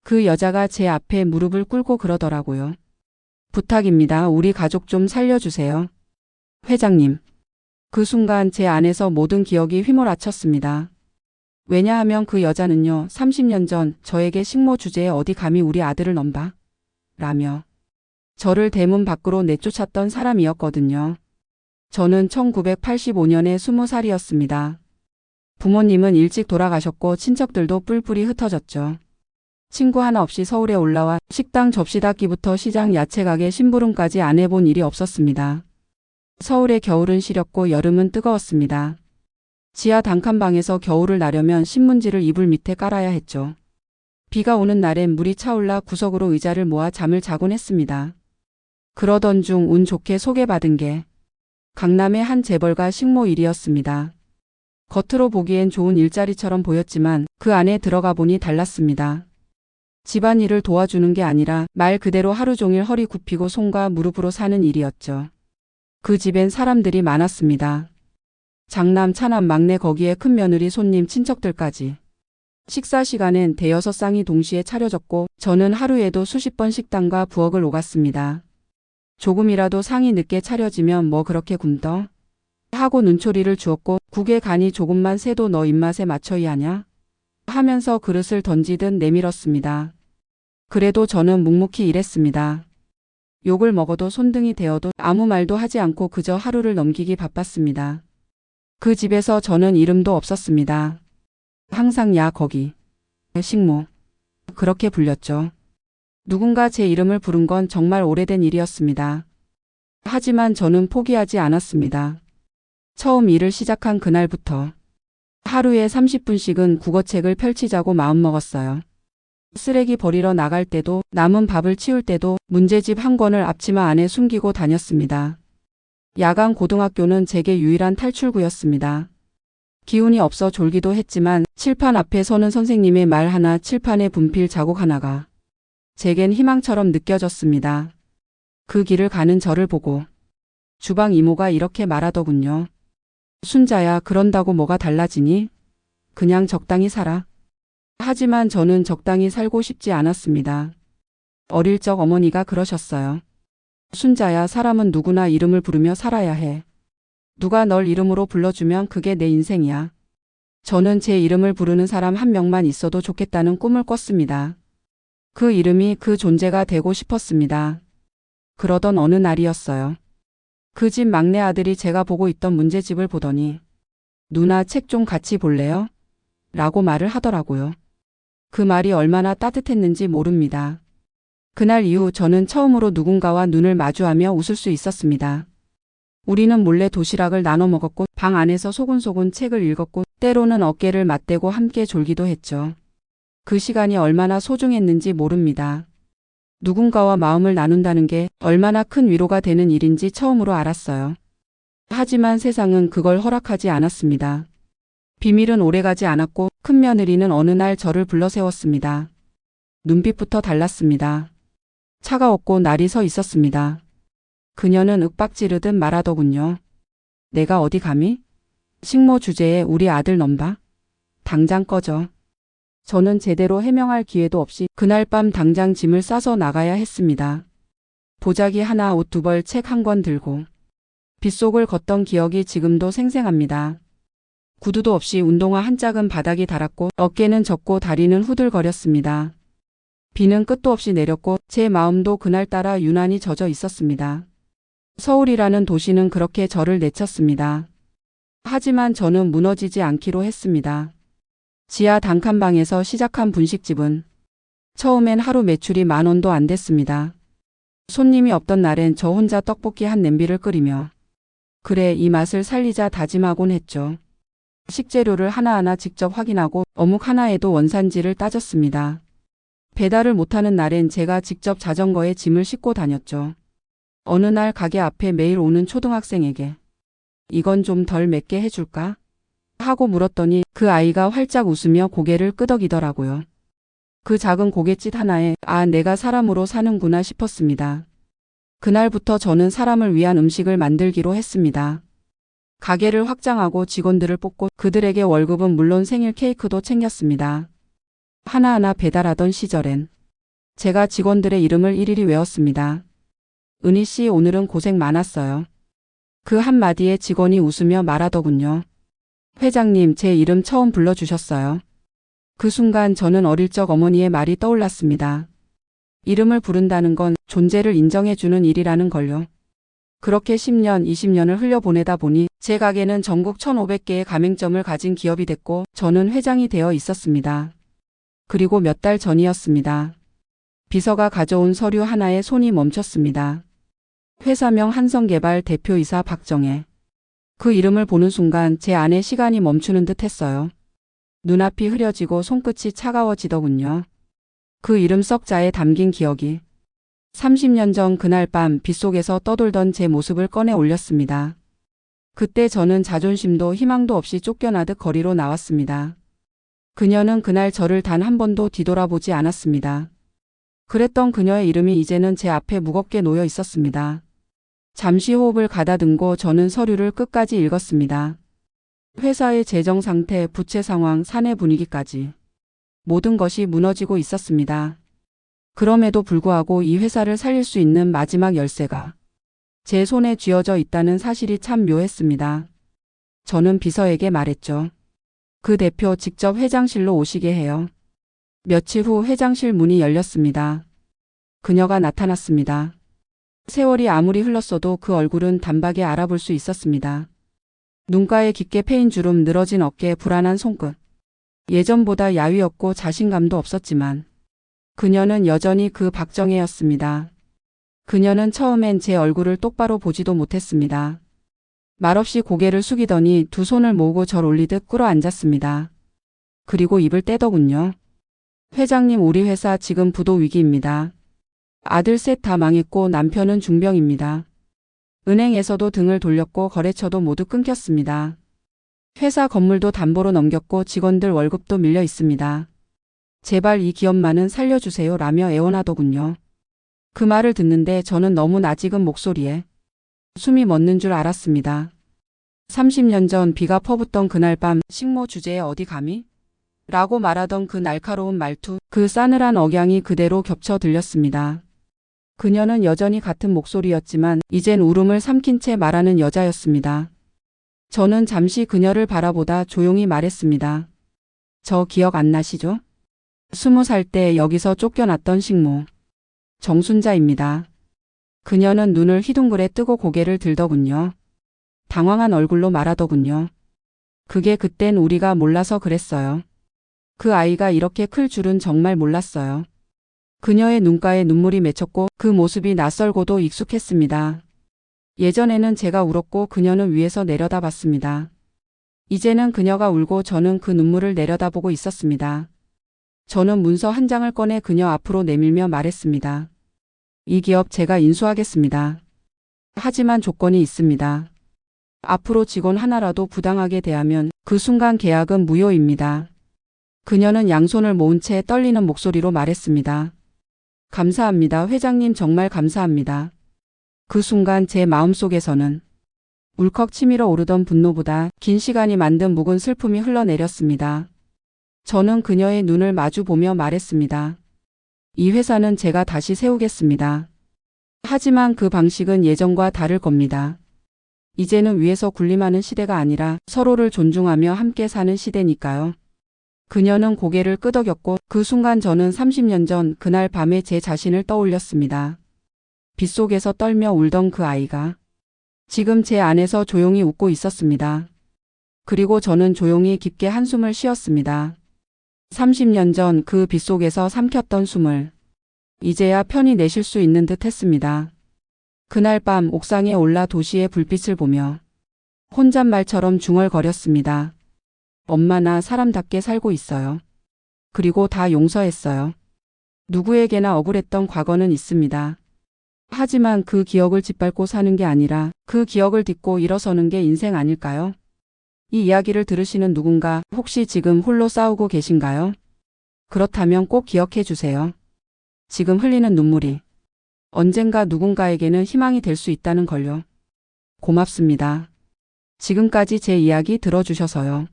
그 여자가 제 앞에 무릎을 꿇고 그러더라고요. 부탁입니다. 우리 가족 좀 살려주세요. 회장님. 그 순간 제 안에서 모든 기억이 휘몰아쳤습니다. 왜냐하면 그 여자는요, 30년 전 저에게 식모 주제에 어디 감히 우리 아들을 넘봐? 라며 저를 대문 밖으로 내쫓았던 사람이었거든요. 저는 1985년에 20살이었습니다. 부모님은 일찍 돌아가셨고 친척들도 뿔뿔이 흩어졌죠. 친구 하나 없이 서울에 올라와 식당 접시 닦기부터 시장 야채가게 심부름까지 안 해본 일이 없었습니다. 서울의 겨울은 시렵고 여름은 뜨거웠습니다. 지하 단칸방에서 겨울을 나려면 신문지를 이불 밑에 깔아야 했죠. 비가 오는 날엔 물이 차올라 구석으로 의자를 모아 잠을 자곤 했습니다. 그러던 중 운 좋게 소개받은 게 강남의 한 재벌가 식모 일이었습니다. 겉으로 보기엔 좋은 일자리처럼 보였지만 그 안에 들어가 보니 달랐습니다. 집안일을 도와주는 게 아니라 말 그대로 하루 종일 허리 굽히고 손과 무릎으로 사는 일이었죠. 그 집엔 사람들이 많았습니다. 장남, 차남, 막내 거기에 큰 며느리, 손님, 친척들까지. 식사 시간엔 대여섯 쌍이 동시에 차려졌고 저는 하루에도 수십 번 식당과 부엌을 오갔습니다. 조금이라도 상이 늦게 차려지면 뭐 그렇게 굶더? 하고 눈초리를 주었고 국에 간이 조금만 새도 너 입맛에 맞춰야 하냐? 하면서 그릇을 던지듯 내밀었습니다. 그래도 저는 묵묵히 일했습니다. 욕을 먹어도 손등이 데어도 아무 말도 하지 않고 그저 하루를 넘기기 바빴습니다. 그 집에서 저는 이름도 없었습니다. 항상 야 거기 식모 그렇게 불렸죠. 누군가 제 이름을 부른 건 정말 오래된 일이었습니다. 하지만 저는 포기하지 않았습니다. 처음 일을 시작한 그날부터 하루에 30분씩은 국어책을 펼치자고 마음먹었어요. 쓰레기 버리러 나갈 때도 남은 밥을 치울 때도 문제집 한 권을 앞치마 안에 숨기고 다녔습니다. 야간 고등학교는 제게 유일한 탈출구였습니다. 기운이 없어 졸기도 했지만 칠판 앞에 서는 선생님의 말 하나, 칠판에 분필 자국 하나가 제겐 희망처럼 느껴졌습니다. 그 길을 가는 저를 보고 주방 이모가 이렇게 말하더군요. 순자야, 그런다고 뭐가 달라지니? 그냥 적당히 살아. 하지만 저는 적당히 살고 싶지 않았습니다. 어릴 적 어머니가 그러셨어요. 순자야, 사람은 누구나 이름을 부르며 살아야 해. 누가 널 이름으로 불러주면 그게 내 인생이야. 저는 제 이름을 부르는 사람 한 명만 있어도 좋겠다는 꿈을 꿨습니다. 그 이름이 그 존재가 되고 싶었습니다. 그러던 어느 날이었어요. 그 집 막내 아들이 제가 보고 있던 문제집을 보더니 누나 책 좀 같이 볼래요? 라고 말을 하더라고요. 그 말이 얼마나 따뜻했는지 모릅니다. 그날 이후 저는 처음으로 누군가와 눈을 마주하며 웃을 수 있었습니다. 우리는 몰래 도시락을 나눠 먹었고 방 안에서 소곤소곤 책을 읽었고 때로는 어깨를 맞대고 함께 졸기도 했죠. 그 시간이 얼마나 소중했는지 모릅니다. 누군가와 마음을 나눈다는 게 얼마나 큰 위로가 되는 일인지 처음으로 알았어요. 하지만 세상은 그걸 허락하지 않았습니다. 비밀은 오래가지 않았고 큰 며느리는 어느 날 저를 불러 세웠습니다. 눈빛부터 달랐습니다. 차가웠고 날이 서 있었습니다. 그녀는 윽박지르듯 말하더군요. 내가 어디 감히? 식모 주제에 우리 아들 넘봐? 당장 꺼져. 저는 제대로 해명할 기회도 없이 그날 밤 당장 짐을 싸서 나가야 했습니다. 보자기 하나, 옷 두 벌, 책 한 권 들고 빗속을 걷던 기억이 지금도 생생합니다. 구두도 없이 운동화 한 짝은 바닥이 닳았고 어깨는 젖고 다리는 후들거렸습니다. 비는 끝도 없이 내렸고 제 마음도 그날따라 유난히 젖어 있었습니다. 서울이라는 도시는 그렇게 저를 내쳤습니다. 하지만 저는 무너지지 않기로 했습니다. 지하 단칸방에서 시작한 분식집은 처음엔 하루 매출이 10,000원도 안 됐습니다. 손님이 없던 날엔 저 혼자 떡볶이 한 냄비를 끓이며 그래 이 맛을 살리자 다짐하곤 했죠. 식재료를 하나하나 직접 확인하고 어묵 하나에도 원산지를 따졌습니다. 배달을 못하는 날엔 제가 직접 자전거에 짐을 싣고 다녔죠. 어느 날 가게 앞에 매일 오는 초등학생에게 이건 좀 덜 맵게 해줄까? 하고 물었더니 그 아이가 활짝 웃으며 고개를 끄덕이더라고요. 그 작은 고갯짓 하나에 아, 내가 사람으로 사는구나 싶었습니다. 그날부터 저는 사람을 위한 음식을 만들기로 했습니다. 가게를 확장하고 직원들을 뽑고 그들에게 월급은 물론 생일 케이크도 챙겼습니다. 하나하나 배달하던 시절엔 제가 직원들의 이름을 일일이 외웠습니다. 은희 씨 오늘은 고생 많았어요. 그 한마디에 직원이 웃으며 말하더군요. 회장님 제 이름 처음 불러주셨어요. 그 순간 저는 어릴 적 어머니의 말이 떠올랐습니다. 이름을 부른다는 건 존재를 인정해주는 일이라는 걸요. 그렇게 10년, 20년을 흘려보내다 보니 제 가게는 전국 1,500개의 가맹점을 가진 기업이 됐고 저는 회장이 되어 있었습니다. 그리고 몇 달 전이었습니다. 비서가 가져온 서류 하나에 손이 멈췄습니다. 회사명 한성개발 대표이사 박정혜. 그 이름을 보는 순간 제 안에 시간이 멈추는 듯 했어요. 눈앞이 흐려지고 손끝이 차가워지더군요. 그 이름 썩자에 담긴 기억이 30년 전 그날 밤 빗속에서 떠돌던 제 모습을 꺼내 올렸습니다. 그때 저는 자존심도 희망도 없이 쫓겨나듯 거리로 나왔습니다. 그녀는 그날 저를 단 한 번도 뒤돌아보지 않았습니다. 그랬던 그녀의 이름이 이제는 제 앞에 무겁게 놓여 있었습니다. 잠시 호흡을 가다듬고 저는 서류를 끝까지 읽었습니다. 회사의 재정 상태, 부채 상황, 사내 분위기까지 모든 것이 무너지고 있었습니다. 그럼에도 불구하고 이 회사를 살릴 수 있는 마지막 열쇠가 제 손에 쥐어져 있다는 사실이 참 묘했습니다. 저는 비서에게 말했죠. 그 대표 직접 회장실로 오시게 해요. 며칠 후 회장실 문이 열렸습니다. 그녀가 나타났습니다. 세월이 아무리 흘렀어도 그 얼굴은 단박에 알아볼 수 있었습니다. 눈가에 깊게 패인 주름, 늘어진 어깨, 불안한 손끝. 예전보다 야위었고 자신감도 없었지만 그녀는 여전히 그 박정혜였습니다. 그녀는 처음엔 제 얼굴을 똑바로 보지도 못했습니다. 말없이 고개를 숙이더니 두 손을 모으고 절 올리듯 끌어앉았습니다. 그리고 입을 떼더군요. 회장님, 우리 회사 지금 부도 위기입니다. 아들 셋 다 망했고 남편은 중병입니다. 은행에서도 등을 돌렸고 거래처도 모두 끊겼습니다. 회사 건물도 담보로 넘겼고 직원들 월급도 밀려 있습니다. 제발 이 기업만은 살려주세요 라며 애원하더군요. 그 말을 듣는데 저는 너무 낯익은 목소리에 숨이 멎는 줄 알았습니다. 30년 전 비가 퍼붓던 그날 밤 식모 주제에 어디 감히? 라고 말하던 그 날카로운 말투, 그 싸늘한 억양이 그대로 겹쳐 들렸습니다. 그녀는 여전히 같은 목소리였지만 이젠 울음을 삼킨 채 말하는 여자였습니다. 저는 잠시 그녀를 바라보다 조용히 말했습니다. 저 기억 안 나시죠? 20살 때 여기서 쫓겨났던 식모. 정순자입니다. 그녀는 눈을 휘둥그레 뜨고 고개를 들더군요. 당황한 얼굴로 말하더군요. 그게 그땐 우리가 몰라서 그랬어요. 그 아이가 이렇게 클 줄은 정말 몰랐어요. 그녀의 눈가에 눈물이 맺혔고 그 모습이 낯설고도 익숙했습니다. 예전에는 제가 울었고 그녀는 위에서 내려다봤습니다. 이제는 그녀가 울고 저는 그 눈물을 내려다보고 있었습니다. 저는 문서 한 장을 꺼내 그녀 앞으로 내밀며 말했습니다. 이 기업 제가 인수하겠습니다. 하지만 조건이 있습니다. 앞으로 직원 하나라도 부당하게 대하면 그 순간 계약은 무효입니다. 그녀는 양손을 모은 채 떨리는 목소리로 말했습니다. 감사합니다. 회장님, 정말 감사합니다. 그 순간 제 마음속에서는 울컥 치밀어 오르던 분노보다 긴 시간이 만든 묵은 슬픔이 흘러내렸습니다. 저는 그녀의 눈을 마주 보며 말했습니다. 이 회사는 제가 다시 세우겠습니다. 하지만 그 방식은 예전과 다를 겁니다. 이제는 위에서 군림하는 시대가 아니라 서로를 존중하며 함께 사는 시대니까요. 그녀는 고개를 끄덕였고 그 순간 저는 30년 전 그날 밤에 제 자신을 떠올렸습니다. 빗속에서 떨며 울던 그 아이가 지금 제 안에서 조용히 웃고 있었습니다. 그리고 저는 조용히 깊게 한숨을 쉬었습니다. 30년 전 그 빗속에서 삼켰던 숨을 이제야 편히 내쉴 수 있는 듯 했습니다. 그날 밤 옥상에 올라 도시의 불빛을 보며 혼잣말처럼 중얼거렸습니다. 엄마, 나 사람답게 살고 있어요. 그리고 다 용서했어요. 누구에게나 억울했던 과거는 있습니다. 하지만 그 기억을 짓밟고 사는 게 아니라 그 기억을 딛고 일어서는 게 인생 아닐까요? 이 이야기를 들으시는 누군가 혹시 지금 홀로 싸우고 계신가요? 그렇다면 꼭 기억해 주세요. 지금 흘리는 눈물이 언젠가 누군가에게는 희망이 될 수 있다는 걸요. 고맙습니다. 지금까지 제 이야기 들어주셔서요.